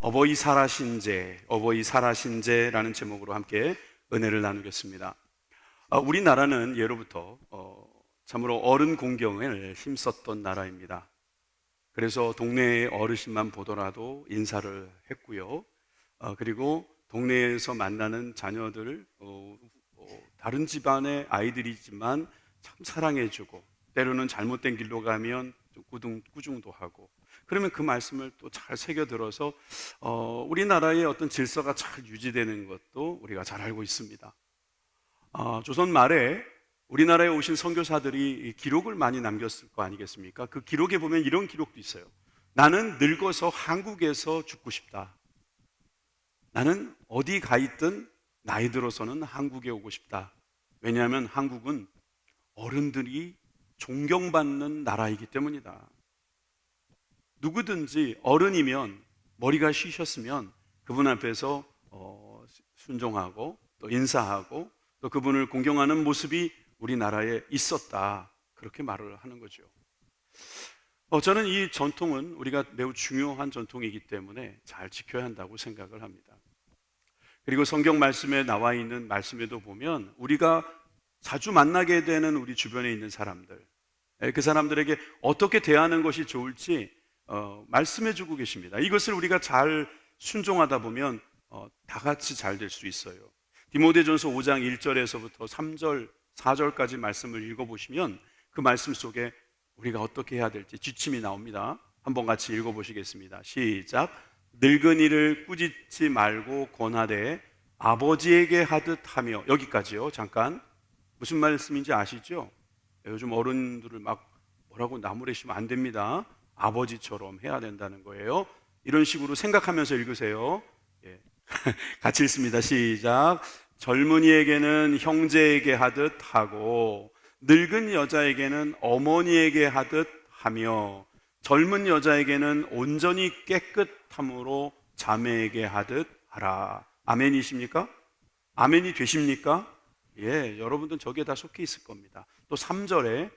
어버이 살아신제라는 제목으로 함께 은혜를 나누겠습니다. 우리나라는 예로부터 참으로 어른 공경을 힘썼던 나라입니다. 그래서 동네의 어르신만 보더라도 인사를 했고요. 그리고 동네에서 만나는 자녀들, 다른 집안의 아이들이지만 참 사랑해주고, 때로는 잘못된 길로 가면 좀 꾸중도 하고, 그러면 그 말씀을 또 잘 새겨들어서 우리나라의 어떤 질서가 잘 유지되는 것도 우리가 잘 알고 있습니다. 조선 말에 우리나라에 오신 선교사들이 기록을 많이 남겼을 거 아니겠습니까? 그 기록에 보면 이런 기록도 있어요. 나는 늙어서 한국에서 죽고 싶다. 나는 어디 가 있든 나이 들어서는 한국에 오고 싶다. 왜냐하면 한국은 어른들이 존경받는 나라이기 때문이다. 누구든지 어른이면, 머리가 쉬셨으면 그분 앞에서 순종하고 또 인사하고 또 그분을 공경하는 모습이 우리나라에 있었다, 그렇게 말을 하는 거죠. 저는 이 전통은 우리가 매우 중요한 전통이기 때문에 잘 지켜야 한다고 생각을 합니다. 그리고 성경 말씀에 나와 있는 말씀에도 보면 우리가 자주 만나게 되는 우리 주변에 있는 사람들, 그 사람들에게 어떻게 대하는 것이 좋을지 말씀해 주고 계십니다. 이것을 우리가 잘 순종하다 보면 다 같이 잘 될 수 있어요. 디모데전서 5장 1절에서부터 3절, 4절까지 말씀을 읽어보시면 그 말씀 속에 우리가 어떻게 해야 될지 지침이 나옵니다. 한번 같이 읽어보시겠습니다. 시작. 늙은이를 꾸짖지 말고 권하되 아버지에게 하듯 하며. 여기까지요. 잠깐, 무슨 말씀인지 아시죠? 요즘 어른들을 막 뭐라고 나무래시면 안 됩니다. 아버지처럼 해야 된다는 거예요. 이런 식으로 생각하면서 읽으세요. 예. 같이 읽습니다. 시작. 젊은이에게는 형제에게 하듯 하고 늙은 여자에게는 어머니에게 하듯 하며 젊은 여자에게는 온전히 깨끗함으로 자매에게 하듯 하라. 아멘이십니까? 아멘이 되십니까? 예, 여러분들은 저기에 다 속해 있을 겁니다. 또 3절에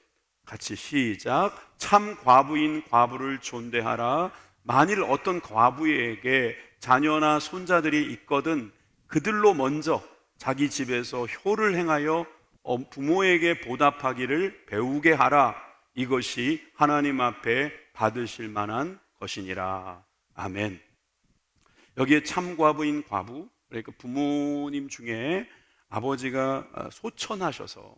같이 시작. 참 과부인 과부를 존대하라. 만일 어떤 과부에게 자녀나 손자들이 있거든 그들로 먼저 자기 집에서 효를 행하여 부모에게 보답하기를 배우게 하라. 이것이 하나님 앞에 받으실 만한 것이니라. 아멘. 여기에 참과부인 과부, 그러니까 부모님 중에 아버지가 소천하셔서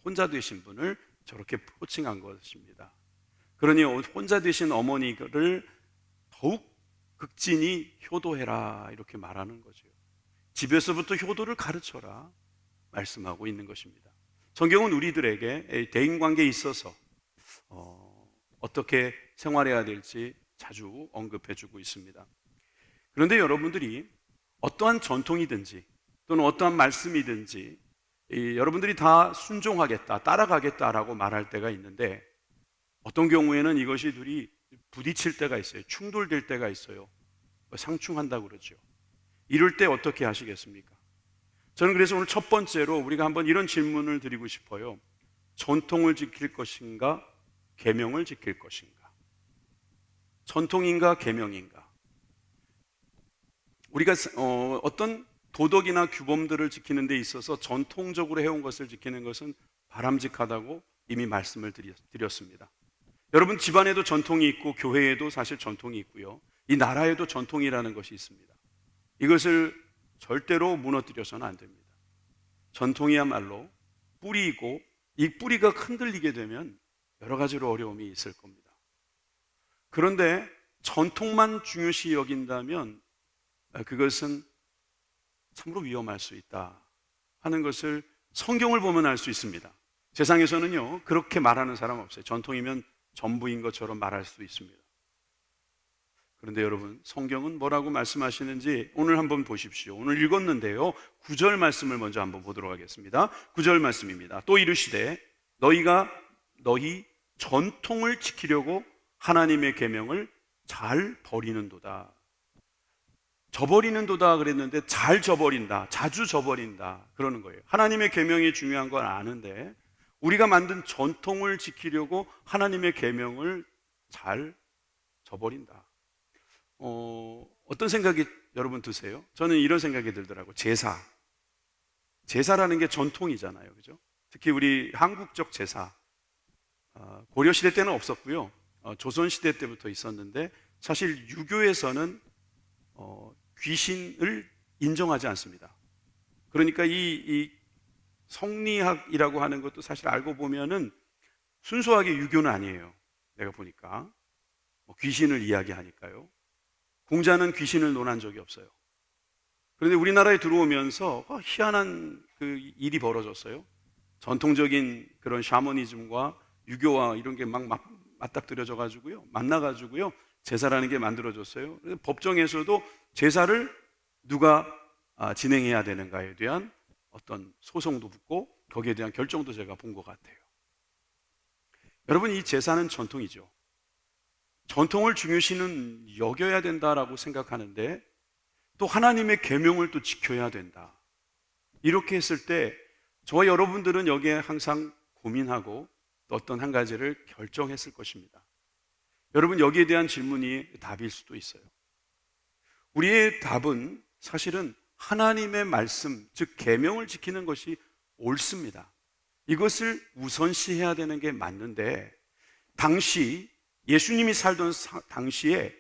혼자 되신 분을 저렇게 호칭한 것입니다. 그러니 혼자 되신 어머니를 더욱 극진히 효도해라, 이렇게 말하는 거죠. 집에서부터 효도를 가르쳐라 말씀하고 있는 것입니다. 성경은 우리들에게 대인관계에 있어서 어떻게 생활해야 될지 자주 언급해주고 있습니다. 그런데 여러분들이 어떠한 전통이든지 또는 어떠한 말씀이든지 여러분들이 다 순종하겠다, 따라가겠다라고 말할 때가 있는데 어떤 경우에는 이것이 둘이 부딪힐 때가 있어요. 충돌될 때가 있어요. 상충한다고 그러죠. 이럴 때 어떻게 하시겠습니까? 저는 그래서 오늘 첫 번째로 우리가 한번 이런 질문을 드리고 싶어요. 전통을 지킬 것인가? 계명을 지킬 것인가? 전통인가? 계명인가? 우리가 어떤 도덕이나 규범들을 지키는 데 있어서 전통적으로 해온 것을 지키는 것은 바람직하다고 이미 말씀을 드렸습니다. 여러분, 집안에도 전통이 있고 교회에도 사실 전통이 있고요, 이 나라에도 전통이라는 것이 있습니다. 이것을 절대로 무너뜨려서는 안 됩니다. 전통이야말로 뿌리이고 이 뿌리가 흔들리게 되면 여러 가지로 어려움이 있을 겁니다. 그런데 전통만 중요시 여긴다면 그것은 참으로 위험할 수 있다 하는 것을 성경을 보면 알 수 있습니다. 세상에서는요, 그렇게 말하는 사람 없어요. 전통이면 전부인 것처럼 말할 수 있습니다. 그런데 여러분, 성경은 뭐라고 말씀하시는지 오늘 한번 보십시오. 오늘 읽었는데요, 9절 말씀을 먼저 한번 보도록 하겠습니다. 9절 말씀입니다. 또 이르시되 너희 전통을 지키려고 하나님의 계명을 잘 버리는도다. 저버리는도다 그랬는데 잘 저버린다, 자주 저버린다 그러는 거예요. 하나님의 계명이 중요한 건 아는데 우리가 만든 전통을 지키려고 하나님의 계명을 잘 저버린다. 어떤 생각이 여러분 드세요? 저는 이런 생각이 들더라고요. 제사라는 게 전통이잖아요. 그죠? 특히 우리 한국적 제사. 고려시대 때는 없었고요. 조선시대 때부터 있었는데 사실 유교에서는 귀신을 인정하지 않습니다. 그러니까 이 성리학이라고 하는 것도 사실 알고 보면은 순수하게 유교는 아니에요. 내가 보니까 귀신을 이야기하니까요. 공자는 귀신을 논한 적이 없어요. 그런데 우리나라에 들어오면서 희한한 그 일이 벌어졌어요. 전통적인 그런 샤머니즘과 유교와 이런 게 막 맞닥뜨려져 가지고요, 만나 가지고요, 제사라는 게 만들어졌어요. 법정에서도 제사를 누가 진행해야 되는가에 대한 어떤 소송도 붙고 거기에 대한 결정도 제가 본 것 같아요. 여러분, 이 제사는 전통이죠. 전통을 중요시는 여겨야 된다라고 생각하는데 또 하나님의 계명을 또 지켜야 된다. 이렇게 했을 때 저와 여러분들은 여기에 항상 고민하고 또 어떤 한 가지를 결정했을 것입니다. 여러분, 여기에 대한 질문이 답일 수도 있어요. 우리의 답은 사실은 하나님의 말씀, 즉 계명을 지키는 것이 옳습니다. 이것을 우선시해야 되는 게 맞는데 당시 예수님이 살던 당시에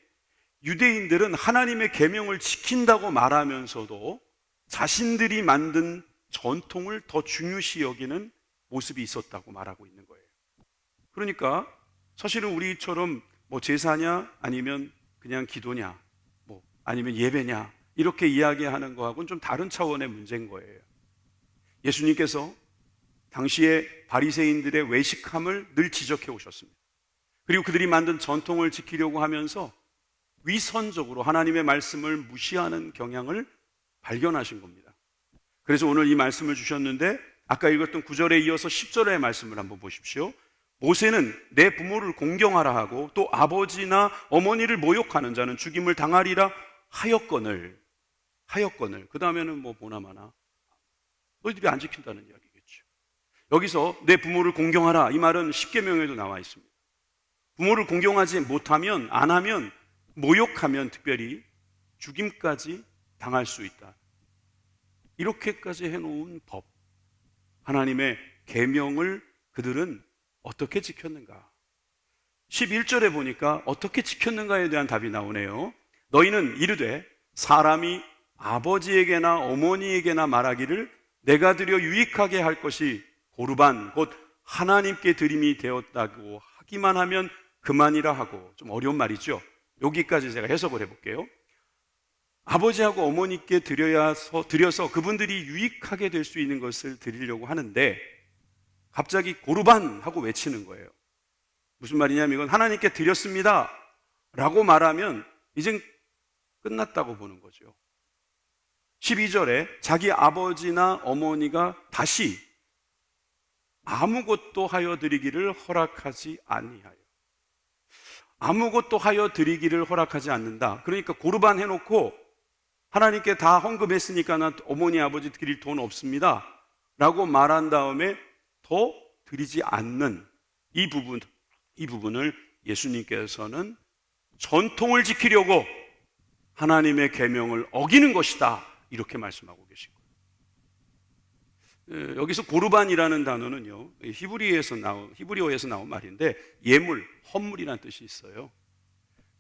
유대인들은 하나님의 계명을 지킨다고 말하면서도 자신들이 만든 전통을 더 중요시 여기는 모습이 있었다고 말하고 있는 거예요. 그러니까 사실은 우리처럼 제사냐 아니면 그냥 기도냐 아니면 예배냐 이렇게 이야기하는 거하고는 좀 다른 차원의 문제인 거예요. 예수님께서 당시에 바리새인들의 외식함을 늘 지적해 오셨습니다. 그리고 그들이 만든 전통을 지키려고 하면서 위선적으로 하나님의 말씀을 무시하는 경향을 발견하신 겁니다. 그래서 오늘 이 말씀을 주셨는데 아까 읽었던 9절에 이어서 10절의 말씀을 한번 보십시오. 모세는 내 부모를 공경하라 하고 또 아버지나 어머니를 모욕하는 자는 죽임을 당하리라 하였거늘 그 다음에는 보나마나 너희들이 안 지킨다는 이야기겠죠. 여기서 내 부모를 공경하라 이 말은 십계명에도 나와 있습니다. 부모를 공경하지 못하면 안 하면 모욕하면 특별히 죽임까지 당할 수 있다. 이렇게까지 해놓은 법, 하나님의 계명을 그들은 어떻게 지켰는가? 11절에 보니까 어떻게 지켰는가에 대한 답이 나오네요. 너희는 이르되 사람이 아버지에게나 어머니에게나 말하기를 내가 드려 유익하게 할 것이 고르반 곧 하나님께 드림이 되었다고 하기만 하면 그만이라 하고, 좀 어려운 말이죠. 여기까지 제가 해석을 해볼게요. 아버지하고 어머니께 드려서 그분들이 유익하게 될 수 있는 것을 드리려고 하는데 갑자기 고르반 하고 외치는 거예요. 무슨 말이냐면 이건 하나님께 드렸습니다 라고 말하면 이젠 끝났다고 보는 거죠. 12절에 자기 아버지나 어머니가 다시 아무것도 하여 드리기를 허락하지 아니하여, 아무것도 하여 드리기를 허락하지 않는다. 그러니까 고르반 해놓고 하나님께 다 헌금했으니까 나 어머니 아버지 드릴 돈 없습니다 라고 말한 다음에 더 드리지 않는 이 부분을 예수님께서는 전통을 지키려고 하나님의 계명을 어기는 것이다 이렇게 말씀하고 계신 거예요. 여기서 고르반이라는 단어는요, 히브리어에서 나온 말인데 예물, 헌물이라는 뜻이 있어요.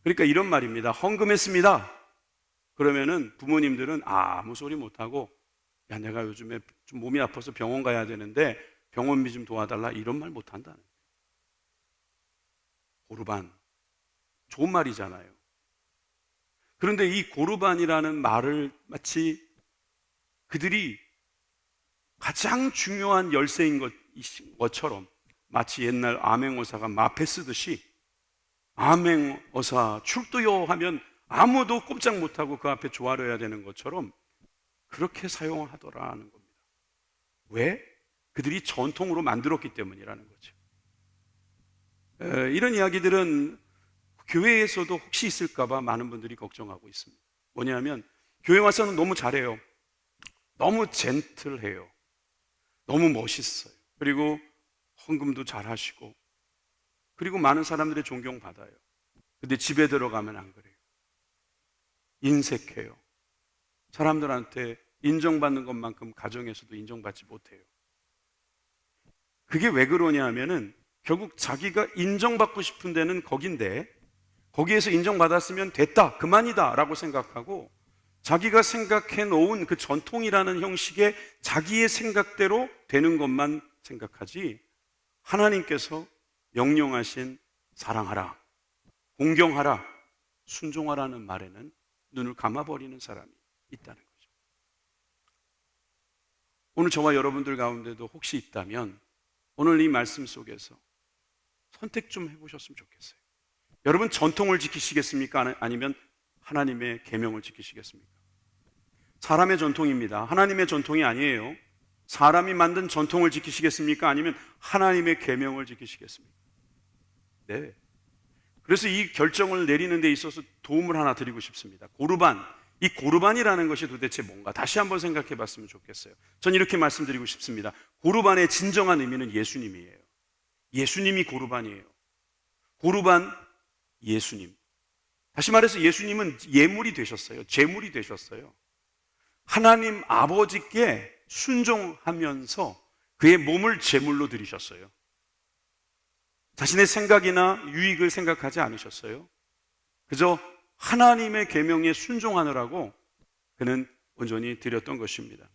그러니까 이런 말입니다. 헌금했습니다. 그러면은 부모님들은 아무 소리 못하고 야, 내가 요즘에 좀 몸이 아파서 병원 가야 되는데 병원비 좀 도와달라 이런 말 못한다는 거예요. 고르반, 좋은 말이잖아요. 그런데 이 고르반이라는 말을 마치 그들이 가장 중요한 열쇠인 것처럼, 마치 옛날 암행어사가 마패 쓰듯이 암행어사 출두요 하면 아무도 꼼짝 못하고 그 앞에 조아려야 되는 것처럼 그렇게 사용하더라는 겁니다. 왜? 그들이 전통으로 만들었기 때문이라는 거죠. 이런 이야기들은 교회에서도 혹시 있을까 봐 많은 분들이 걱정하고 있습니다. 뭐냐면 교회 와서는 너무 잘해요. 너무 젠틀해요. 너무 멋있어요. 그리고 헌금도 잘하시고 그리고 많은 사람들의 존경받아요. 근데 집에 들어가면 안 그래요. 인색해요. 사람들한테 인정받는 것만큼 가정에서도 인정받지 못해요. 그게 왜 그러냐 하면은 결국 자기가 인정받고 싶은 데는 거긴데 거기에서 인정받았으면 됐다, 그만이다 라고 생각하고 자기가 생각해 놓은 그 전통이라는 형식의 자기의 생각대로 되는 것만 생각하지 하나님께서 명령하신 사랑하라, 공경하라, 순종하라는 말에는 눈을 감아버리는 사람이 있다는 거죠. 오늘 저와 여러분들 가운데도 혹시 있다면 오늘 이 말씀 속에서 선택 좀 해보셨으면 좋겠어요. 여러분 전통을 지키시겠습니까? 아니면 하나님의 계명을 지키시겠습니까? 사람의 전통입니다. 하나님의 전통이 아니에요. 사람이 만든 전통을 지키시겠습니까? 아니면 하나님의 계명을 지키시겠습니까? 네. 그래서 이 결정을 내리는 데 있어서 도움을 하나 드리고 싶습니다. 고르반, 이 고르반이라는 것이 도대체 뭔가 다시 한번 생각해 봤으면 좋겠어요. 전 이렇게 말씀드리고 싶습니다. 고르반의 진정한 의미는 예수님이에요. 예수님이 고르반이에요. 고르반, 예수님. 다시 말해서 예수님은 예물이 되셨어요. 제물이 되셨어요. 하나님 아버지께 순종하면서 그의 몸을 제물로 드리셨어요. 자신의 생각이나 유익을 생각하지 않으셨어요. 그저 하나님의 계명에 순종하느라고 그는 온전히 드렸던 것입니다.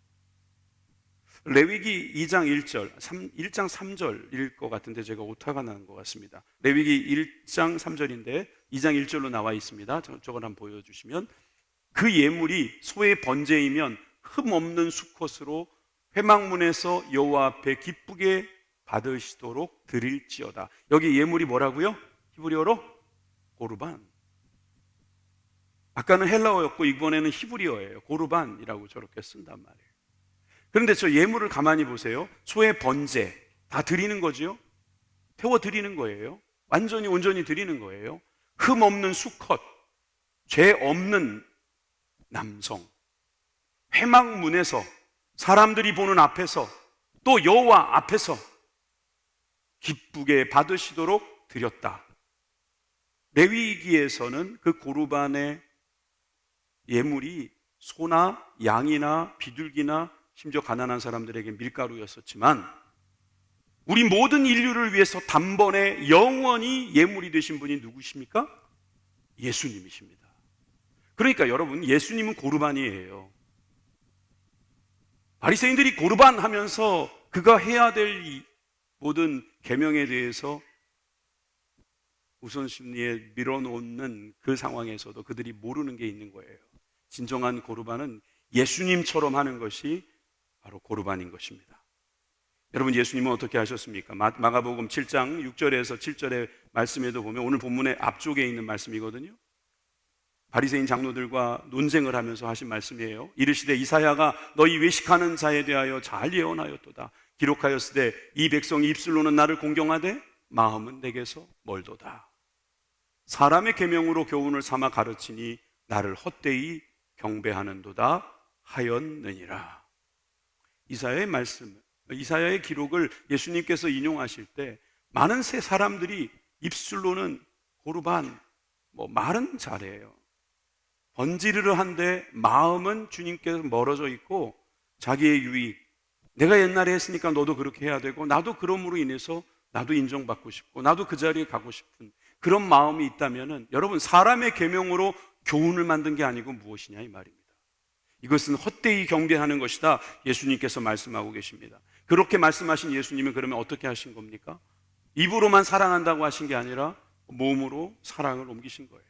레위기 2장 1절, 1장 3절일 것 같은데 제가 오타가 난 것 같습니다. 레위기 1장 3절인데 2장 1절로 나와 있습니다. 저걸 한번 보여주시면 그 예물이 소의 번제이면 흠 없는 수컷으로 회막문에서 여호와 앞에 기쁘게 받으시도록 드릴지어다. 여기 예물이 뭐라고요? 히브리어로 고르반. 아까는 헬라어였고 이번에는 히브리어예요. 고르반이라고 저렇게 쓴단 말이에요. 그런데 저 예물을 가만히 보세요. 소의 번제 다 드리는 거죠. 태워 드리는 거예요. 완전히 온전히 드리는 거예요. 흠 없는 수컷, 죄 없는 남성, 회막문에서 사람들이 보는 앞에서 또 여호와 앞에서 기쁘게 받으시도록 드렸다. 레위기에서는 그 고르반의 예물이 소나 양이나 비둘기나 심지어 가난한 사람들에게 밀가루였었지만 우리 모든 인류를 위해서 단번에 영원히 예물이 되신 분이 누구십니까? 예수님이십니다. 그러니까 여러분, 예수님은 고르반이에요. 바리새인들이 고르반 하면서 그가 해야 될 이 모든 계명에 대해서 우선순위에 밀어놓는 그 상황에서도 그들이 모르는 게 있는 거예요. 진정한 고르반은 예수님처럼 하는 것이 바로 고르반인 것입니다. 여러분, 예수님은 어떻게 하셨습니까? 마가복음 7장 6절에서 7절의 말씀에도 보면 오늘 본문의 앞쪽에 있는 말씀이거든요. 바리새인 장로들과 논쟁을 하면서 하신 말씀이에요. 이르시되 이사야가 너희 외식하는 자에 대하여 잘 예언하였도다. 기록하였으되 이 백성이 입술로는 나를 공경하되 마음은 내게서 멀도다. 사람의 계명으로 교훈을 삼아 가르치니 나를 헛되이 경배하는도다 하였느니라. 이사야의 말씀, 이사야의 기록을 예수님께서 인용하실 때 많은 새 사람들이 입술로는 고르반, 말은 잘해요. 번지르르 한데 마음은 주님께서 멀어져 있고 자기의 유익, 내가 옛날에 했으니까 너도 그렇게 해야 되고 나도 그럼으로 인해서 나도 인정받고 싶고 나도 그 자리에 가고 싶은 그런 마음이 있다면은 여러분, 사람의 계명으로 교훈을 만든 게 아니고 무엇이냐 이 말입니다. 이것은 헛되이 경배하는 것이다. 예수님께서 말씀하고 계십니다. 그렇게 말씀하신 예수님은 그러면 어떻게 하신 겁니까? 입으로만 사랑한다고 하신 게 아니라 몸으로 사랑을 옮기신 거예요.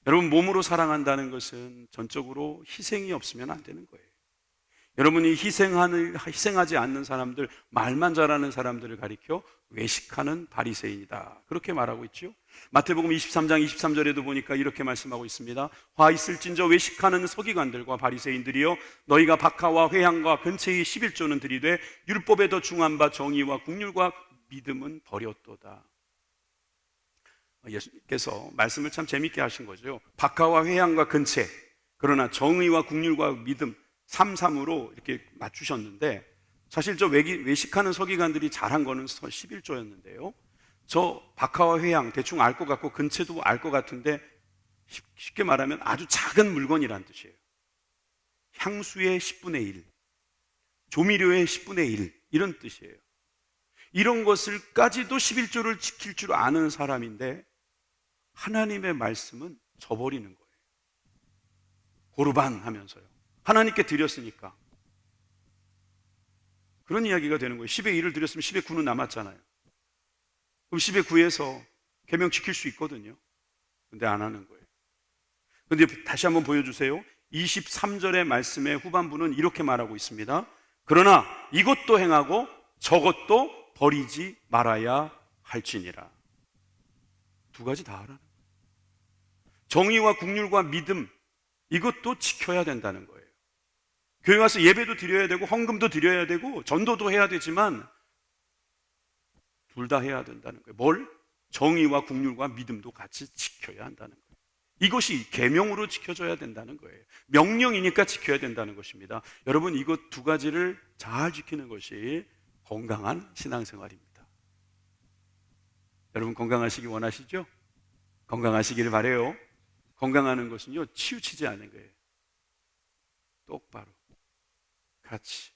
여러분, 몸으로 사랑한다는 것은 전적으로 희생이 없으면 안 되는 거예요. 여러분이 희생하지 않는 사람들, 말만 잘하는 사람들을 가리켜 외식하는 바리새인이다, 그렇게 말하고 있죠. 마태복음 23장 23절에도 보니까 이렇게 말씀하고 있습니다. 화 있을진저 외식하는 서기관들과 바리새인들이여, 너희가 박하와 회향과 근체의 11조는 드리되 율법에 더 중한 바 정의와 국률과 믿음은 버렸도다. 예수님께서 말씀을 참 재밌게 하신 거죠. 박하와 회향과 근체, 그러나 정의와 국률과 믿음, 삼삼으로 이렇게 맞추셨는데, 사실 저 외식하는 서기관들이 잘한 거는 11조였는데요. 저 박하와 회향 대충 알 것 같고 근체도 알 것 같은데 쉽게 말하면 아주 작은 물건이란 뜻이에요. 향수의 10분의 1, 조미료의 10분의 1 이런 뜻이에요. 이런 것을까지도 11조를 지킬 줄 아는 사람인데 하나님의 말씀은 저버리는 거예요. 고르반 하면서요. 하나님께 드렸으니까. 그런 이야기가 되는 거예요. 10의 1을 드렸으면 10의 9는 남았잖아요. 그럼 10의 9에서 계명 지킬 수 있거든요. 근데 안 하는 거예요. 근데 다시 한번 보여주세요. 23절의 말씀의 후반부는 이렇게 말하고 있습니다. 그러나 이것도 행하고 저것도 버리지 말아야 할지니라. 두 가지 다 하라는 거예요. 정의와 국률과 믿음, 이것도 지켜야 된다는 거예요. 교회 와서 예배도 드려야 되고 헌금도 드려야 되고 전도도 해야 되지만 둘 다 해야 된다는 거예요. 뭘? 정의와 국률과 믿음도 같이 지켜야 한다는 거예요. 이것이 계명으로 지켜져야 된다는 거예요. 명령이니까 지켜야 된다는 것입니다. 여러분, 이것 두 가지를 잘 지키는 것이 건강한 신앙생활입니다. 여러분 건강하시기 원하시죠? 건강하시기를 바라요. 건강하는 것은요, 치우치지 않는 거예요. 똑바로 같이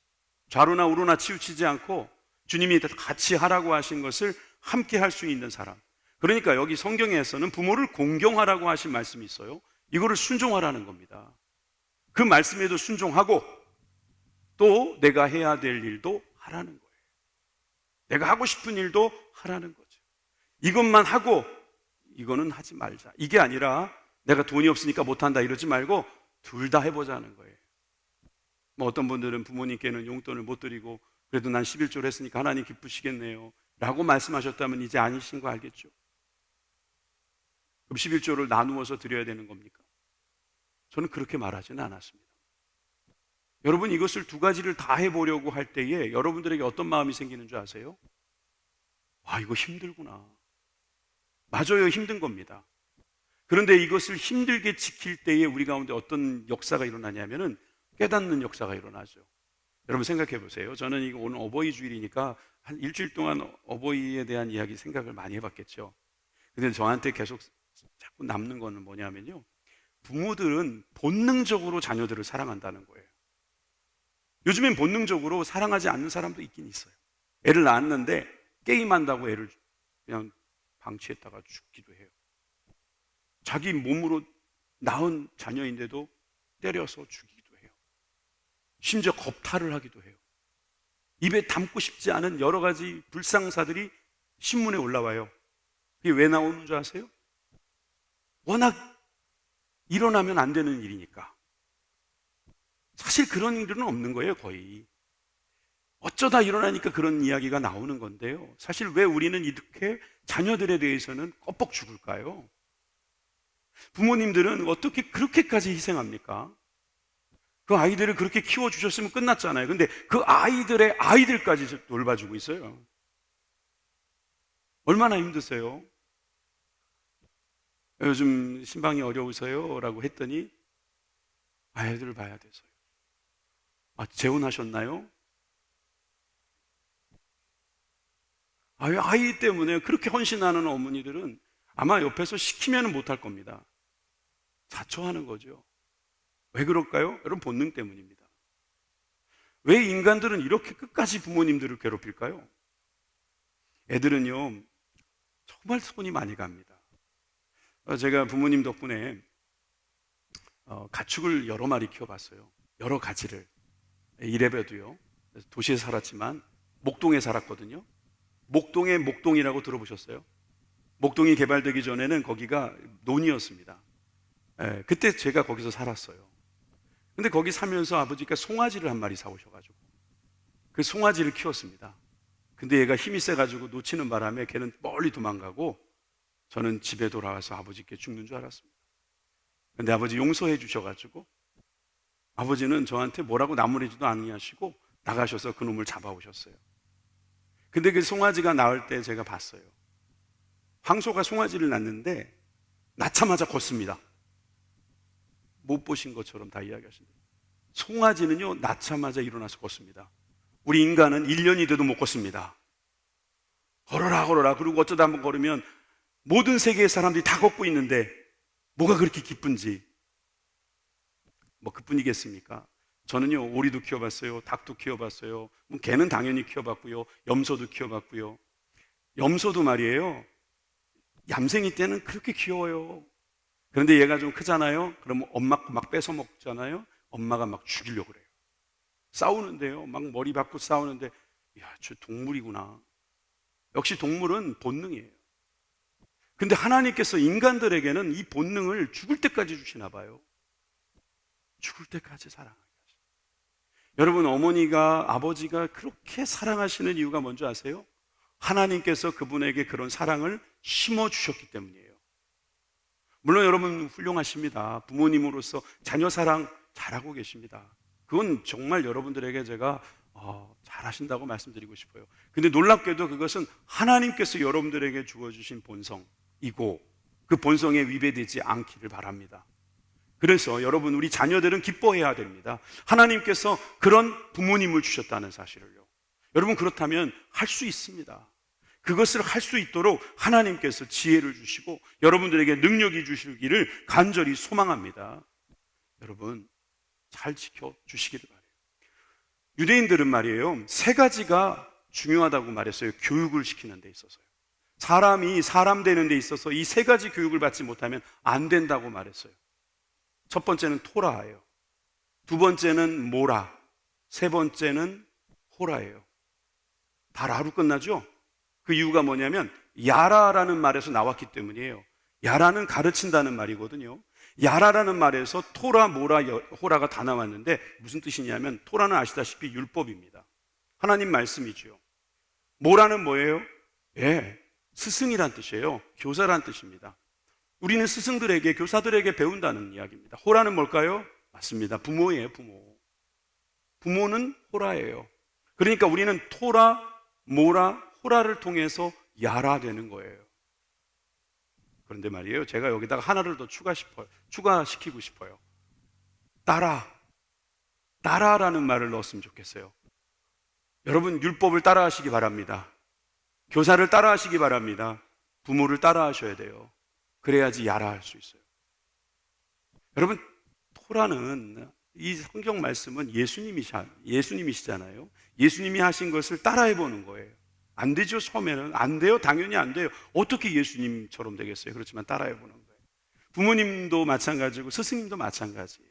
좌로나 우로나 치우치지 않고 주님이 같이 하라고 하신 것을 함께 할 수 있는 사람. 그러니까 여기 성경에서는 부모를 공경하라고 하신 말씀이 있어요. 이거를 순종하라는 겁니다. 그 말씀에도 순종하고 또 내가 해야 될 일도 하라는 거예요. 내가 하고 싶은 일도 하라는 거죠. 이것만 하고 이거는 하지 말자. 이게 아니라 내가 돈이 없으니까 못한다 이러지 말고 둘 다 해보자는 거예요. 뭐 어떤 분들은 부모님께는 용돈을 못 드리고 그래도 난 11조를 했으니까 하나님 기쁘시겠네요 라고 말씀하셨다면 이제 아니신 거 알겠죠? 그럼 11조를 나누어서 드려야 되는 겁니까? 저는 그렇게 말하지는 않았습니다. 여러분, 이것을 두 가지를 다 해보려고 할 때에 여러분들에게 어떤 마음이 생기는 줄 아세요? 와, 이거 힘들구나. 맞아요, 힘든 겁니다. 그런데 이것을 힘들게 지킬 때에 우리 가운데 어떤 역사가 일어나냐면은 깨닫는 역사가 일어나죠. 여러분 생각해 보세요. 저는 이거 오늘 어버이 주일이니까 한 일주일 동안 어버이에 대한 이야기 생각을 많이 해봤겠죠. 근데 저한테 계속 자꾸 남는 거는 뭐냐면요, 부모들은 본능적으로 자녀들을 사랑한다는 거예요. 요즘엔 본능적으로 사랑하지 않는 사람도 있긴 있어요. 애를 낳았는데 게임한다고 애를 그냥 방치했다가 죽기도 해요. 자기 몸으로 낳은 자녀인데도 때려서 죽이기도 해요. 심지어 겁탈을 하기도 해요. 입에 담고 싶지 않은 여러 가지 불상사들이 신문에 올라와요. 이게 왜 나오는 줄 아세요? 워낙 일어나면 안 되는 일이니까. 사실 그런 일은 없는 거예요, 거의. 어쩌다 일어나니까 그런 이야기가 나오는 건데요. 사실 왜 우리는 이렇게 자녀들에 대해서는 껍벅 죽을까요? 부모님들은 어떻게 그렇게까지 희생합니까? 그 아이들을 그렇게 키워주셨으면 끝났잖아요. 근데 그 아이들의 아이들까지 돌봐주고 있어요. 얼마나 힘드세요? 요즘 신방이 어려우세요? 라고 했더니 아이들을 봐야 돼서요. 아, 재혼하셨나요? 아이 때문에 그렇게 헌신하는 어머니들은 아마 옆에서 시키면 못할 겁니다. 자초하는 거죠. 왜 그럴까요? 여러분, 본능 때문입니다. 왜 인간들은 이렇게 끝까지 부모님들을 괴롭힐까요? 애들은요, 정말 손이 많이 갑니다. 제가 부모님 덕분에 가축을 여러 마리 키워봤어요. 여러 가지를. 이래봬도요. 도시에 살았지만 목동에 살았거든요. 목동의 목동이라고 들어보셨어요? 목동이 개발되기 전에는 거기가 논이었습니다. 그때 제가 거기서 살았어요. 근데 거기 살면서 아버지가 송아지를 한 마리 사오셔가지고 그 송아지를 키웠습니다. 근데 얘가 힘이 세가지고 놓치는 바람에 걔는 멀리 도망가고 저는 집에 돌아와서 아버지께 죽는 줄 알았습니다. 근데 아버지 용서해 주셔가지고 아버지는 저한테 뭐라고 나무라지도 아니하시고 나가셔서 그 놈을 잡아오셨어요. 근데 그 송아지가 나올 때 제가 봤어요. 황소가 송아지를 낳는데 낳자마자 걷습니다. 못 보신 것처럼 다 이야기하신다. 송아지는요, 낳자마자 일어나서 걷습니다. 우리 인간은 1년이 돼도 못 걷습니다. 걸어라 걸어라. 그리고 어쩌다 한번 걸으면 모든 세계의 사람들이 다 걷고 있는데 뭐가 그렇게 기쁜지. 뭐 그뿐이겠습니까? 저는요, 오리도 키워봤어요. 닭도 키워봤어요. 개는 당연히 키워봤고요. 염소도 키워봤고요. 염소도 말이에요, 얌생이 때는 그렇게 귀여워요. 그런데 얘가 좀 크잖아요. 그러면 엄마 막 뺏어 먹잖아요. 엄마가 막 죽이려고 그래요. 싸우는데요, 막 머리 받고 싸우는데, 야, 저 동물이구나. 역시 동물은 본능이에요. 근데 하나님께서 인간들에게는 이 본능을 죽을 때까지 주시나 봐요. 죽을 때까지 사랑하게 하시죠. 여러분, 어머니가, 아버지가 그렇게 사랑하시는 이유가 뭔지 아세요? 하나님께서 그분에게 그런 사랑을 심어주셨기 때문이에요. 물론 여러분 훌륭하십니다. 부모님으로서 자녀 사랑 잘하고 계십니다. 그건 정말 여러분들에게 제가 잘하신다고 말씀드리고 싶어요. 근데 놀랍게도 그것은 하나님께서 여러분들에게 주어주신 본성이고 그 본성에 위배되지 않기를 바랍니다. 그래서 여러분, 우리 자녀들은 기뻐해야 됩니다. 하나님께서 그런 부모님을 주셨다는 사실을요. 여러분, 그렇다면 할 수 있습니다. 그것을 할 수 있도록 하나님께서 지혜를 주시고 여러분들에게 능력이 주시기를 간절히 소망합니다. 여러분, 잘 지켜주시기를 바라요. 유대인들은 말이에요, 세 가지가 중요하다고 말했어요. 교육을 시키는 데 있어서요. 사람이 사람 되는 데 있어서 이 세 가지 교육을 받지 못하면 안 된다고 말했어요. 첫 번째는 토라예요. 두 번째는 모라. 세 번째는 호라예요. 다 라로 끝나죠? 그 이유가 뭐냐면 야라라는 말에서 나왔기 때문이에요. 야라는 가르친다는 말이거든요. 야라라는 말에서 토라, 모라, 호라가 다 나왔는데 무슨 뜻이냐면, 토라는 아시다시피 율법입니다. 하나님 말씀이죠. 모라는 뭐예요? 스승이란 뜻이에요. 교사란 뜻입니다. 우리는 스승들에게, 교사들에게 배운다는 이야기입니다. 호라는 뭘까요? 맞습니다. 부모예요, 부모. 부모는 호라예요. 그러니까 우리는 토라, 모라, 호라를 통해서 야라 되는 거예요. 그런데 말이에요, 제가 여기다가 하나를 더 추가시키고 싶어요. 따라라는 말을 넣었으면 좋겠어요. 여러분, 율법을 따라하시기 바랍니다. 교사를 따라하시기 바랍니다. 부모를 따라하셔야 돼요. 그래야지 야라할 수 있어요. 여러분, 토라는, 이 성경 말씀은 예수님이시잖아요. 예수님이 하신 것을 따라해 보는 거예요. 안 되죠. 처음에는 안 돼요. 당연히 안 돼요. 어떻게 예수님처럼 되겠어요? 그렇지만 따라해 보는 거예요. 부모님도 마찬가지고 스승님도 마찬가지예요.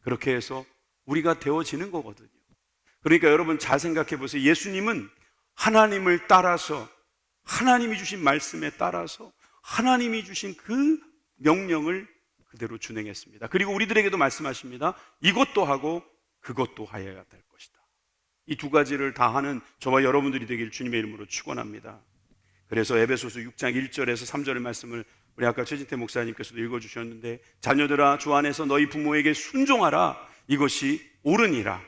그렇게 해서 우리가 되어지는 거거든요. 그러니까 여러분, 잘 생각해 보세요. 예수님은 하나님을 따라서, 하나님이 주신 말씀에 따라서 하나님이 주신 그 명령을 그대로 준행했습니다. 그리고 우리들에게도 말씀하십니다. 이것도 하고 그것도 하여야 될 것이다. 이 두 가지를 다 하는 저와 여러분들이 되길 주님의 이름으로 축원합니다. 그래서 에베소서 6장 1절에서 3절의 말씀을 우리 아까 최진태 목사님께서도 읽어주셨는데, 자녀들아, 주 안에서 너희 부모에게 순종하라. 이것이 옳으니라.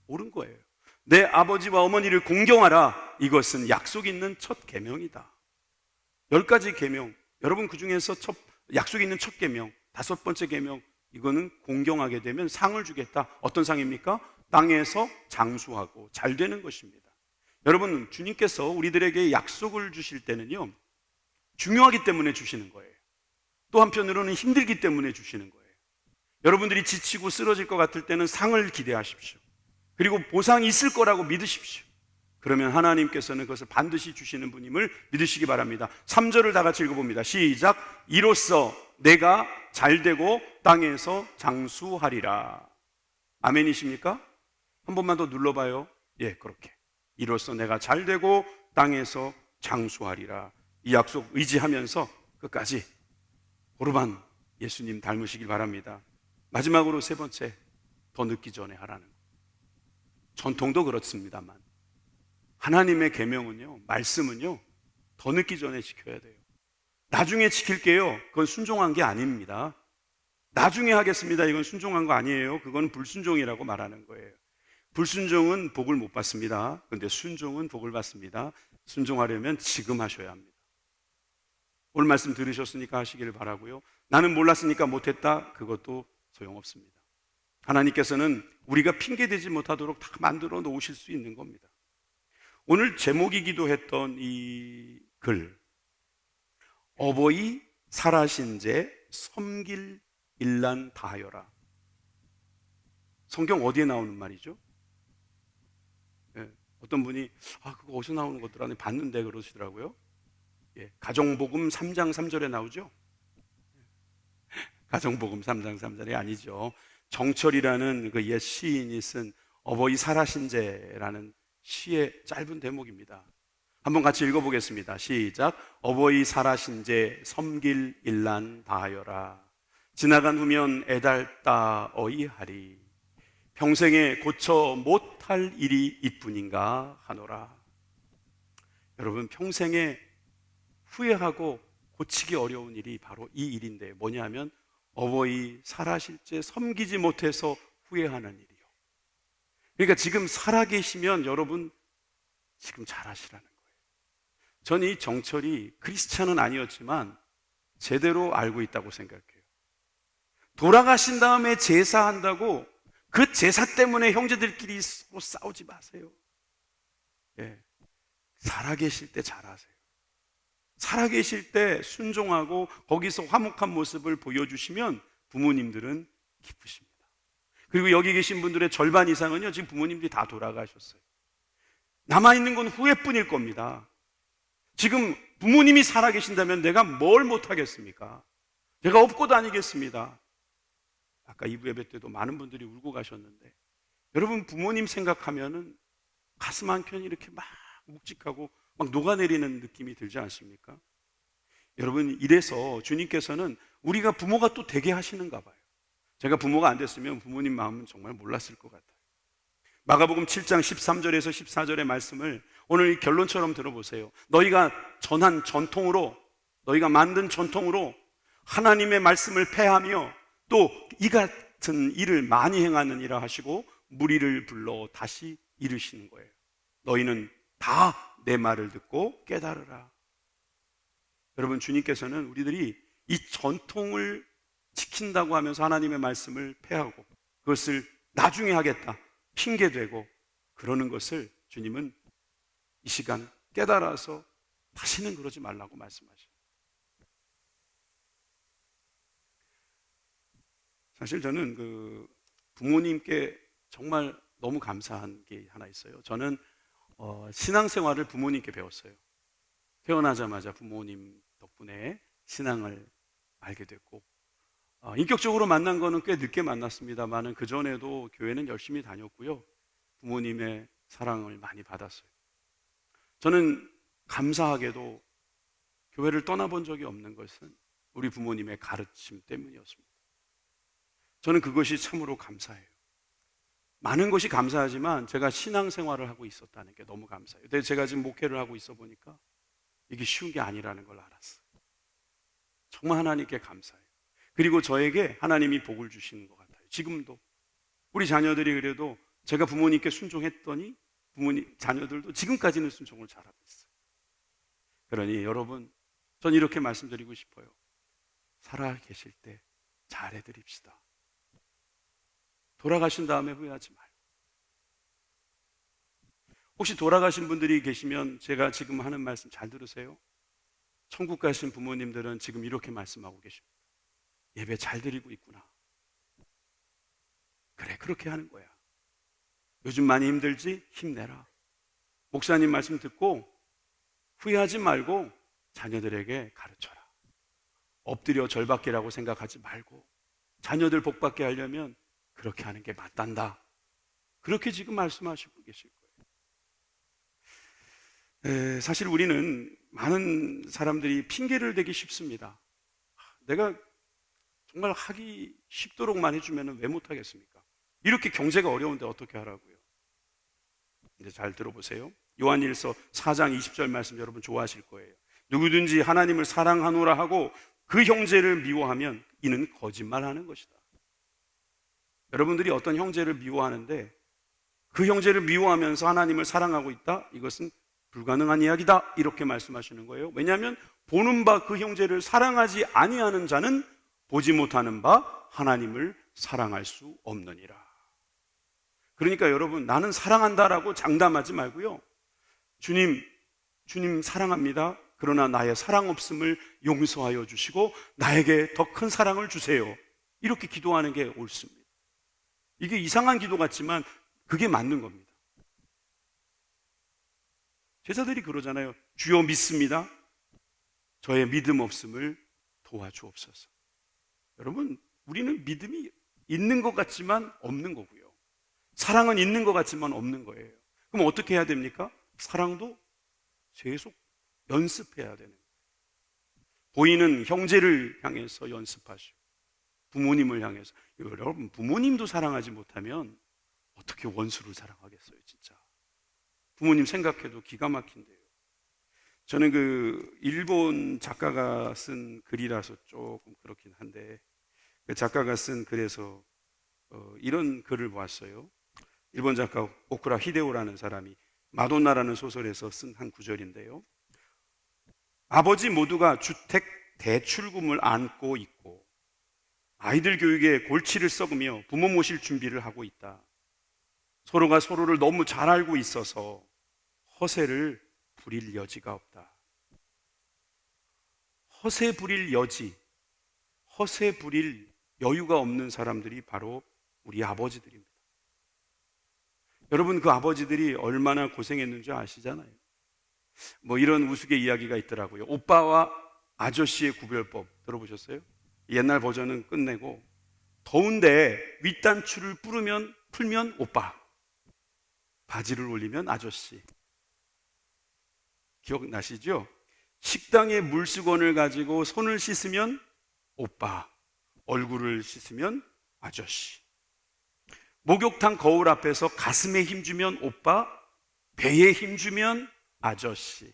옳은 거예요. 내 아버지와 어머니를 공경하라. 이것은 약속 있는 첫 계명이다. 10가지 계명, 여러분 그 중에서 약속 있는 첫 계명, 5번째 계명, 이거는 공경하게 되면 상을 주겠다. 어떤 상입니까? 땅에서 장수하고 잘 되는 것입니다. 여러분, 주님께서 우리들에게 약속을 주실 때는요, 중요하기 때문에 주시는 거예요. 또 한편으로는 힘들기 때문에 주시는 거예요. 여러분들이 지치고 쓰러질 것 같을 때는 상을 기대하십시오. 그리고 보상이 있을 거라고 믿으십시오. 그러면 하나님께서는 그것을 반드시 주시는 분임을 믿으시기 바랍니다. 3절을 다 같이 읽어봅니다. 시작. 이로써 내가 잘되고 땅에서 장수하리라. 아멘이십니까? 한 번만 더 눌러봐요. 예, 그렇게. 이로써 내가 잘되고 땅에서 장수하리라. 이 약속 의지하면서 끝까지 고르반 예수님 닮으시길 바랍니다. 마지막으로 세 번째, 더 늦기 전에 하라는 것. 전통도 그렇습니다만 하나님의 계명은요, 말씀은요, 더 늦기 전에 지켜야 돼요. 나중에 지킬게요. 그건 순종한 게 아닙니다. 나중에 하겠습니다. 이건 순종한 거 아니에요. 그건 불순종이라고 말하는 거예요. 불순종은 복을 못 받습니다. 그런데 순종은 복을 받습니다. 순종하려면 지금 하셔야 합니다. 오늘 말씀 들으셨으니까 하시기를 바라고요. 나는 몰랐으니까 못했다. 그것도 소용없습니다. 하나님께서는 우리가 핑계대지 못하도록 다 만들어 놓으실 수 있는 겁니다. 오늘 제목이기도 했던 이 글, 어버이 살아신 제 섬길 일난 다하여라. 성경 어디에 나오는 말이죠? 예, 어떤 분이 그거 어디서 나오는 것더라 봤는데 그러시더라고요. 예, 가정복음 3장 3절에 나오죠? 가정복음 3장 3절이 아니죠. 정철이라는 그 옛 시인이 쓴 어버이 살아신제라는 시의 짧은 대목입니다. 한번 같이 읽어보겠습니다. 시작. 어버이 살아신제 섬길 일난 다하여라. 지나간 후면 애달다 어이하리. 평생에 고쳐 못할 일이 이뿐인가 하노라. 여러분, 평생에 후회하고 고치기 어려운 일이 바로 이 일인데 뭐냐면 어버이 살아실 때 섬기지 못해서 후회하는 일이요. 그러니까 지금 살아계시면 여러분 지금 잘하시라는 거예요. 저는 이 정철이 크리스찬은 아니었지만 제대로 알고 있다고 생각해요. 돌아가신 다음에 제사한다고 그 제사 때문에 형제들끼리 서로 싸우지 마세요. 예, 살아계실 때 잘하세요. 살아계실 때 순종하고 거기서 화목한 모습을 보여주시면 부모님들은 기쁘십니다. 그리고 여기 계신 분들의 절반 이상은요, 지금 부모님들이 다 돌아가셨어요. 남아있는 건 후회뿐일 겁니다. 지금 부모님이 살아계신다면 내가 뭘 못하겠습니까? 제가 업고 다니겠습니다. 아까 2부 예배 때도 많은 분들이 울고 가셨는데 여러분 부모님 생각하면은 가슴 한켠이 이렇게 막 묵직하고 막 녹아내리는 느낌이 들지 않습니까? 여러분 이래서 주님께서는 우리가 부모가 또 되게 하시는가 봐요. 제가 부모가 안 됐으면 부모님 마음은 정말 몰랐을 것 같아요. 마가복음 7장 13절에서 14절의 말씀을 오늘 결론처럼 들어보세요. 너희가 전한 전통으로, 너희가 만든 전통으로 하나님의 말씀을 폐하며 또 이 같은 일을 많이 행하느니라 하시고 무리를 불러 다시 이르시는 거예요. 너희는 다 내 말을 듣고 깨달으라. 여러분 주님께서는 우리들이 이 전통을 지킨다고 하면서 하나님의 말씀을 폐하고 그것을 나중에 하겠다 핑계대고 그러는 것을 주님은 이 시간 깨달아서 다시는 그러지 말라고 말씀하셔요. 사실 저는 그 부모님께 정말 너무 감사한 게 하나 있어요. 저는 신앙생활을 부모님께 배웠어요. 태어나자마자 부모님 덕분에 신앙을 알게 됐고 인격적으로 만난 거는 꽤 늦게 만났습니다만 그 전에도 교회는 열심히 다녔고요. 부모님의 사랑을 많이 받았어요. 저는 감사하게도 교회를 떠나본 적이 없는 것은 우리 부모님의 가르침 때문이었습니다. 저는 그것이 참으로 감사해요. 많은 것이 감사하지만 제가 신앙생활을 하고 있었다는 게 너무 감사해요. 근데 제가 지금 목회를 하고 있어 보니까 이게 쉬운 게 아니라는 걸 알았어요. 정말 하나님께 감사해요. 그리고 저에게 하나님이 복을 주시는 것 같아요. 지금도 우리 자녀들이 그래도 제가 부모님께 순종했더니 부모님 자녀들도 지금까지는 순종을 잘하고 있어요. 그러니 여러분 전 이렇게 말씀드리고 싶어요. 살아 계실 때 잘해드립시다. 돌아가신 다음에 후회하지 말고. 혹시 돌아가신 분들이 계시면 제가 지금 하는 말씀 잘 들으세요. 천국 가신 부모님들은 지금 이렇게 말씀하고 계십니다. 예배 잘 드리고 있구나. 그래, 그렇게 하는 거야. 요즘 많이 힘들지? 힘내라. 목사님 말씀 듣고 후회하지 말고 자녀들에게 가르쳐라. 엎드려 절받기라고 생각하지 말고 자녀들 복받게 하려면 그렇게 하는 게 맞단다. 그렇게 지금 말씀하시고 계실 거예요. 사실 우리는 많은 사람들이 핑계를 대기 쉽습니다. 내가 정말 하기 쉽도록만 해주면 왜 못하겠습니까? 이렇게 경제가 어려운데 어떻게 하라고요? 이제 잘 들어보세요. 요한일서 4장 20절 말씀 여러분 좋아하실 거예요. 누구든지 하나님을 사랑하노라 하고 그 형제를 미워하면 이는 거짓말하는 것이다. 여러분들이 어떤 형제를 미워하는데 그 형제를 미워하면서 하나님을 사랑하고 있다? 이것은 불가능한 이야기다. 이렇게 말씀하시는 거예요. 왜냐하면 보는 바 그 형제를 사랑하지 아니하는 자는 보지 못하는 바 하나님을 사랑할 수 없느니라. 그러니까 여러분 나는 사랑한다라고 장담하지 말고요. 주님 사랑합니다. 그러나 나의 사랑 없음을 용서하여 주시고 나에게 더 큰 사랑을 주세요. 이렇게 기도하는 게 옳습니다. 이게 이상한 기도 같지만 그게 맞는 겁니다. 제자들이 그러잖아요. 주여 믿습니다. 저의 믿음 없음을 도와주옵소서. 여러분, 우리는 믿음이 있는 것 같지만 없는 거고요. 사랑은 있는 것 같지만 없는 거예요. 그럼 어떻게 해야 됩니까? 사랑도 계속 연습해야 되는 거예요. 보이는 형제를 향해서 연습하시고 부모님을 향해서. 여러분, 부모님도 사랑하지 못하면 어떻게 원수를 사랑하겠어요, 진짜. 부모님 생각해도 기가 막힌데요. 저는 그 일본 작가가 쓴 글이라서 조금 그렇긴 한데, 그 작가가 쓴 글에서 이런 글을 보았어요. 일본 작가 오쿠라 히데오라는 사람이 마돈나라는 소설에서 쓴 한 구절인데요. 아버지 모두가 주택 대출금을 안고 있고 아이들 교육에 골치를 썩으며 부모 모실 준비를 하고 있다. 서로가 서로를 너무 잘 알고 있어서 허세를 부릴 여지가 없다. 허세 부릴 여지, 허세 부릴 여유가 없는 사람들이 바로 우리 아버지들입니다. 여러분, 그 아버지들이 얼마나 고생했는지 아시잖아요. 뭐 이런 우스개 이야기가 있더라고요. 오빠와 아저씨의 구별법 들어보셨어요? 옛날 버전은 끝내고, 더운데 윗단추를 풀면 오빠, 바지를 올리면 아저씨. 기억나시죠? 식당에 물수건을 가지고 손을 씻으면 오빠, 얼굴을 씻으면 아저씨. 목욕탕 거울 앞에서 가슴에 힘주면 오빠, 배에 힘주면 아저씨.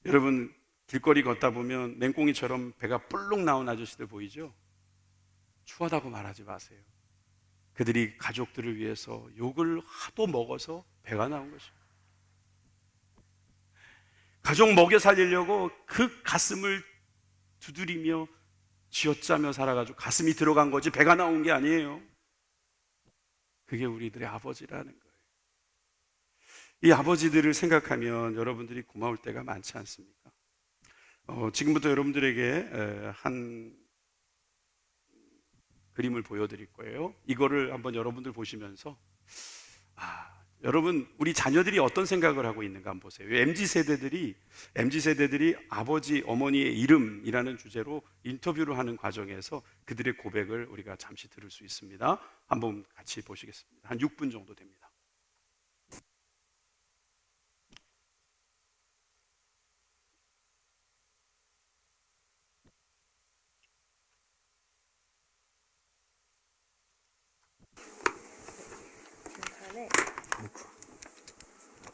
여러분, 길거리 걷다 보면 맹꽁이처럼 배가 뿔룩 나온 아저씨들 보이죠? 추하다고 말하지 마세요. 그들이 가족들을 위해서 욕을 하도 먹어서 배가 나온 것입니다. 가족 먹여 살리려고 그 가슴을 두드리며 쥐어짜며 살아가지고 가슴이 들어간 거지 배가 나온 게 아니에요. 그게 우리들의 아버지라는 거예요. 이 아버지들을 생각하면 여러분들이 고마울 때가 많지 않습니까? 지금부터 여러분들에게 한 그림을 보여드릴 거예요. 이거를 한번 여러분들 보시면서 여러분, 우리 자녀들이 어떤 생각을 하고 있는가 한번 보세요. MZ세대들이 아버지, 어머니의 이름이라는 주제로 인터뷰를 하는 과정에서 그들의 고백을 우리가 잠시 들을 수 있습니다. 한번 같이 보시겠습니다. 한 6분 정도 됩니다.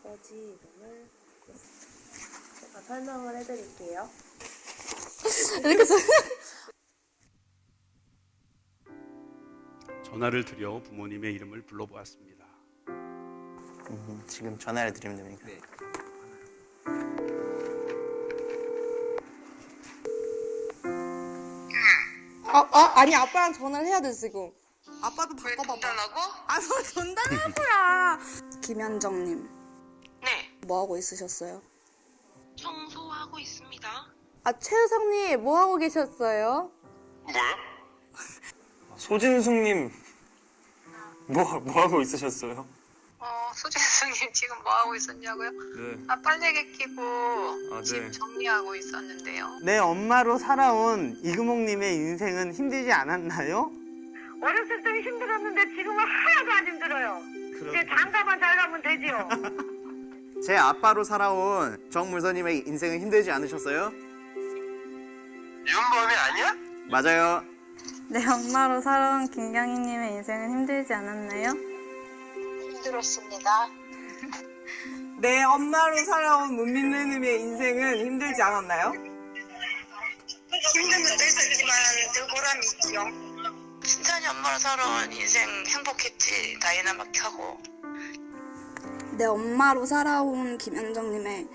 아버지 이름을 제가 설명을 해드릴게요. 전화를 드려 부모님의 이름을 불러보았습니다. 지금 전화를 드리면 됩니까? 네. 아니 아빠랑 전화를 해야 돼 지금. 아빠도 왜 돈 달라고? 돈 달라고야. 김현정님 네, 뭐 하고 있으셨어요? 청소하고 있습니다. 최유성님 뭐 하고 계셨어요? 소진숙님 뭐 하고 있으셨어요? 소재수님 지금 뭐 하고 있었냐고요? 네. 빨래개 끼고 네. 집 정리하고 있었는데요. 내 엄마로 살아온 이금옥님의 인생은 힘들지 않았나요? 어렸을 때 힘들었는데 지금은 하나도 안 힘들어요. 이제 장가만 잘 가면 되지요. 제 아빠로 살아온 정물서님의 인생은 힘들지 않으셨어요? 윤범이 아니야? 맞아요. 내 엄마로 살아온 김경희님의 인생은 힘들지 않았나요? 힘들었습니다. 내 엄마로 살아온 문민매님의 인생은 힘들지 않았나요? 힘든 것도 있었지만 늘 보람이 있지요. 순전히 엄마로 살아온 인생 행복했지. 다이나마하고 내 엄마로 살아온 김현정님의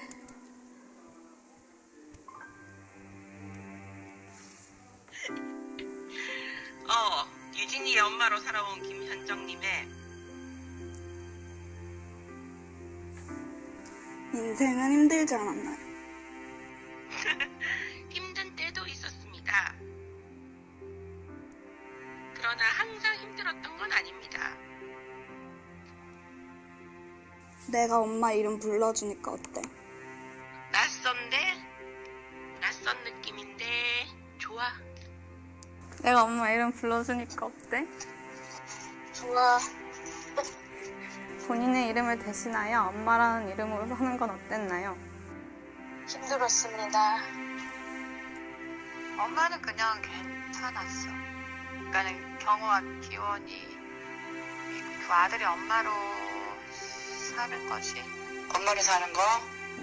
유진이의 엄마로 살아온 김현정님의 인생은 힘들지 않았나요? 힘든 때도 있었습니다. 그러나 항상 힘들었던 건 아닙니다. 내가 엄마 이름 불러주니까 어때? 낯선 느낌인데 좋아. 내가 엄마 이름 불러주니까 어때? 좋아. 본인의 이름을 대신하여 엄마라는 이름으로 하는 건 어땠나요? 힘들었습니다. 엄마는 그냥 괜찮았어. 그러니까는 경호와 기원이 그 아들이 엄마로 사는 것이. 엄마로 사는 거?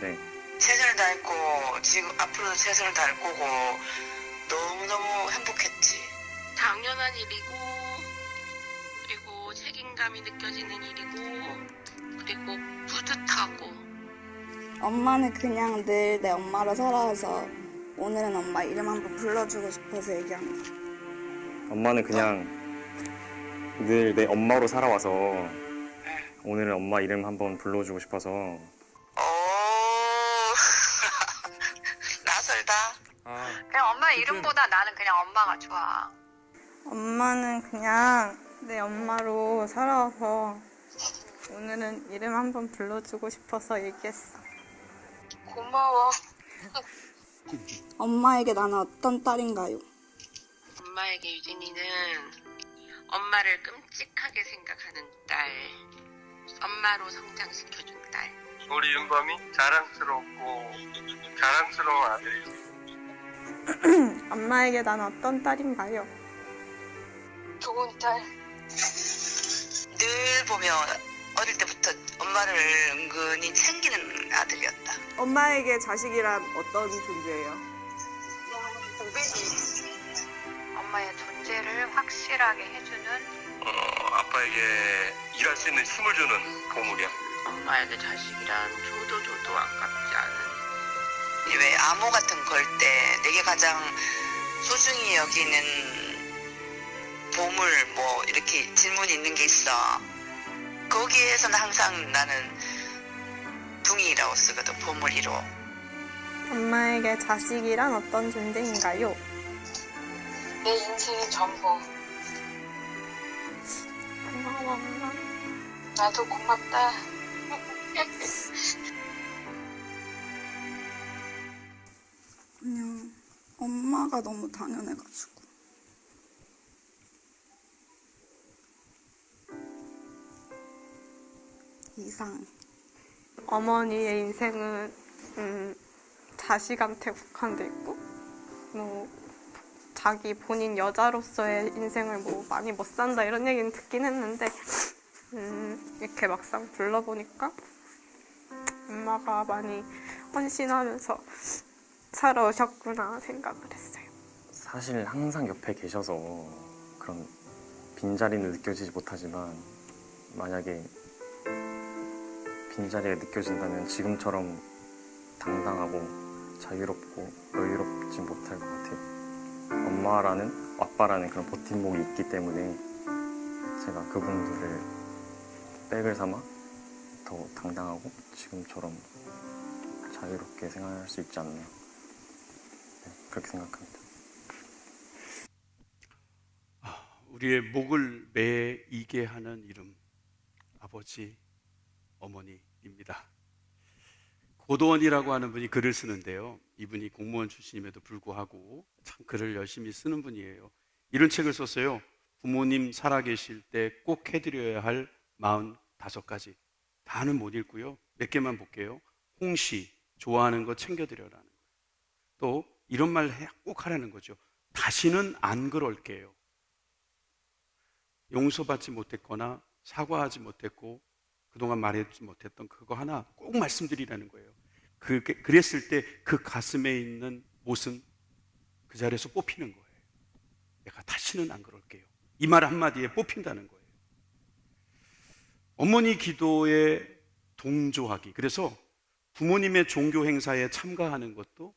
네. 최선을 다했고 지금 앞으로도 최선을 다할 거고 너무너무 행복했지. 당연한 일이고 그리고 책임감이 느껴지는 일이고 그리고 뿌듯하고. 엄마는 그냥 늘 내 엄마로 살아와서 오늘은 엄마 이름 한번 불러주고 싶어서 얘기한 거야. 엄마는 그냥 늘 내 엄마로 살아와서 오늘은 엄마 이름 한번 불러주고 싶어서. 오 낯설다. 그냥 엄마 이름보다 나는 그냥 엄마가 좋아. 엄마는 그냥 내 엄마로 살아와서 오늘은 이름 한번 불러주고 싶어서 얘기했어. 고마워. 엄마에게 나는 어떤 딸인가요? 엄마에게 유진이는 엄마를 끔찍하게 생각하는 딸, 엄마로 성장시켜준 딸. 우리 윤범이 자랑스럽고 자랑스러운 아들이지. 엄마에게 난 어떤 딸인가요? 좋은 딸. 늘 보면 어릴 때부터 엄마를 은근히 챙기는 아들이었다. 엄마에게 자식이란 어떤 존재예요? 고백이 엄마의 존재를 확실하게 해주는. 아빠에게 일할 수 있는 힘을 주는 보물이야. 엄마에게 자식이란 줘도 아깝지 않은. 왜 암호 같은 걸 때 내게 가장 소중히 여기는 보물 뭐 이렇게 질문이 있는 게 있어. 거기에서는 항상 나는 둥이라고 쓰거든. 보물 1호. 엄마에게 자식이란 어떤 존재인가요? 내 인생의 전부. 고마워, 엄마. 나도 고맙다. 그냥 엄마가 너무 당연해가지고. 이상. 어머니의 인생은 자식한테 국한돼 있고 뭐 자기 본인 여자로서의 인생을 뭐 많이 못 산다 이런 얘기는 듣긴 했는데 이렇게 막상 불러보니까 엄마가 많이 헌신하면서 살아오셨구나 생각을 했어요. 사실 항상 옆에 계셔서 그런 빈자리는 느껴지지 못하지만 만약에 빈자리가 느껴진다면 지금처럼 당당하고 자유롭고 여유롭지 못할 것 같아요. 엄마라는, 아빠라는 그런 버팀목이 있기 때문에 제가 그분들을 백을 삼아 더 당당하고 지금처럼 자유롭게 생활할 수 있지 않나, 네, 그렇게 생각합니다. 우리의 목을 매이게 하는 이름, 아버지, 어머니입니다. 고도원이라고 하는 분이 글을 쓰는데요. 이분이 공무원 출신임에도 불구하고 참 글을 열심히 쓰는 분이에요. 이런 책을 썼어요. 부모님 살아계실 때 꼭 해드려야 할 45가지. 다는 못 읽고요. 몇 개만 볼게요. 홍시, 좋아하는 거 챙겨드려라는 거예요. 또 이런 말 꼭 하라는 거죠. 다시는 안 그럴게요. 용서받지 못했거나 사과하지 못했고 그동안 말하지 못했던 그거 하나 꼭 말씀드리라는 거예요. 그랬을 때 그 가슴에 있는 못은 그 자리에서 뽑히는 거예요. 내가 다시는 안 그럴게요. 이 말 한마디에 뽑힌다는 거예요. 어머니 기도에 동조하기. 그래서 부모님의 종교 행사에 참가하는 것도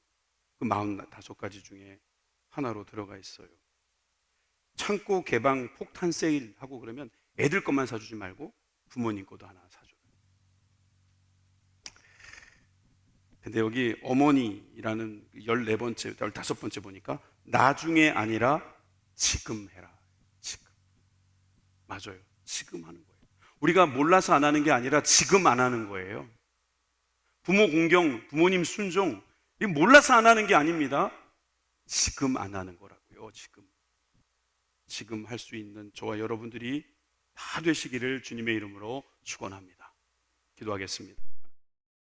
그 45가지 중에 하나로 들어가 있어요. 창고 개방 폭탄 세일 하고 그러면 애들 것만 사주지 말고 부모님 것도 하나 사줘요. 근데 여기 어머니라는 14번째, 15번째 보니까 나중에 아니라 지금 해라. 지금. 맞아요. 지금 하는 거예요. 우리가 몰라서 안 하는 게 아니라 지금 안 하는 거예요. 부모 공경, 부모님 순종, 이거 몰라서 안 하는 게 아닙니다. 지금 안 하는 거라고요. 지금 할 수 있는 저와 여러분들이 다 되시기를 주님의 이름으로 축원합니다. 기도하겠습니다.